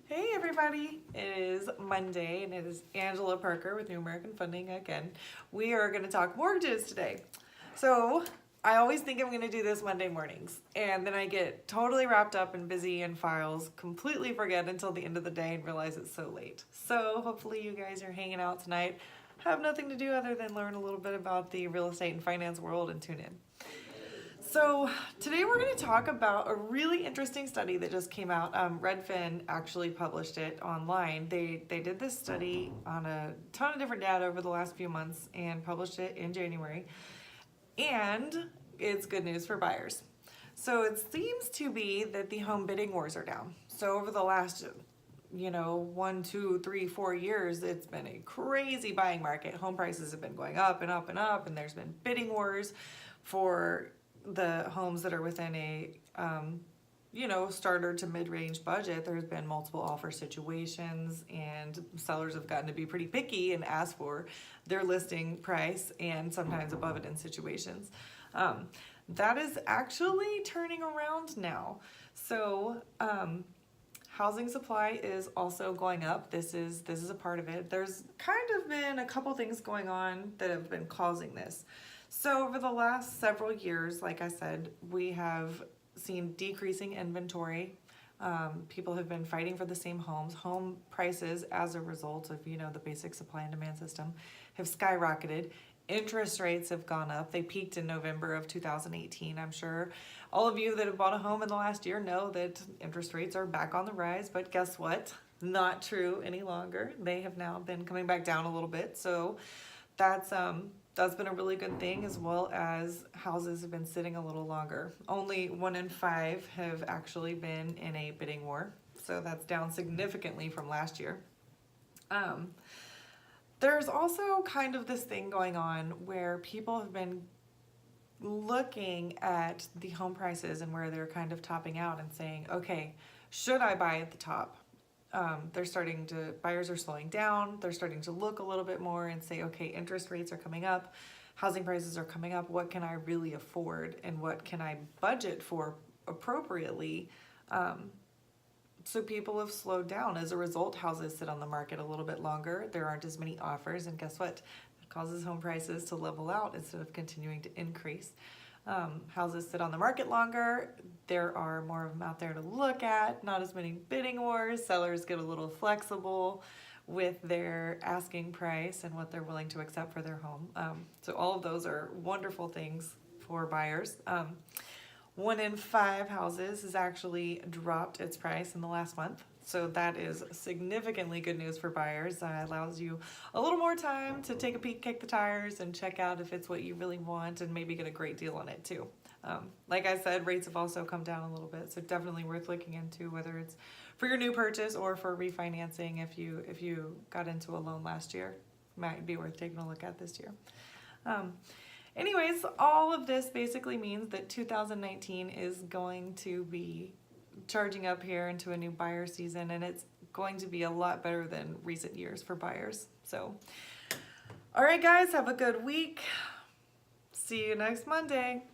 Hey everybody, it is Monday and it is Angela Parker with New American Funding again. We are going to talk mortgages today. So I always think I'm going to do this Monday mornings and then I get totally wrapped up and busy in files, completely forget until the end of the day and realize it's so late. So hopefully you guys are hanging out tonight, have nothing to do other than learn a little bit about the real estate and finance world and tune in. So today we're going to talk about a really interesting study that just came out. Redfin actually published it online. They did this study on a ton of different data over the last few months and published it in January. And it's good news for buyers. So it seems to be that the home bidding wars are down. So over the last 1, 2, 3, 4 years, it's been a crazy buying market. Home prices have been going up and up and up, and there's been bidding wars for the homes that are within a starter to mid-range budget. There's been multiple offer situations and sellers have gotten to be pretty picky and ask for their listing price and sometimes above it in situations. That is actually turning around now. So housing supply is also going up. This is a part of it. There's kind of been a couple things going on that have been causing this. So over the last several years, like I said, we have seen decreasing inventory. People have been fighting for the same homes. Home prices, as a result of the basic supply and demand system, have skyrocketed. Interest rates have gone up. They peaked in November of 2018. I'm sure all of you that have bought a home in the last year know that interest rates are back on the rise, but guess what? Not true any longer. They have now been coming back down a little bit. So that's been a really good thing, as well as houses have been sitting a little longer. Only 1 in 5 have actually been in a bidding war. So that's down significantly from last year. There's also kind of this thing going on where people have been looking at the home prices and where they're kind of topping out and saying, okay, should I buy at the top? Buyers are slowing down. They're starting to look a little bit more and say, okay, interest rates are coming up, housing prices are coming up. What can I really afford and what can I budget for appropriately? So people have slowed down. As a result, houses sit on the market a little bit longer. There aren't as many offers, and guess what? It causes home prices to level out instead of continuing to increase. Houses sit on the market longer. There are more of them out there to look at, not as many bidding wars. Sellers get a little flexible with their asking price and what they're willing to accept for their home. So all of those are wonderful things for buyers. 1 in 5 houses has actually dropped its price in the last month. So that is significantly good news for buyers. Allows you a little more time to take a peek, kick the tires, and check out if it's what you really want and maybe get a great deal on it too. Like I said, rates have also come down a little bit, so definitely worth looking into, whether it's for your new purchase or for refinancing. If you got into a loan last year, might be worth taking a look at this year. Anyways, all of this basically means that 2019 is going to be charging up here into a new buyer season, and it's going to be a lot better than recent years for buyers. So, all right, guys, have a good week. See you next Monday.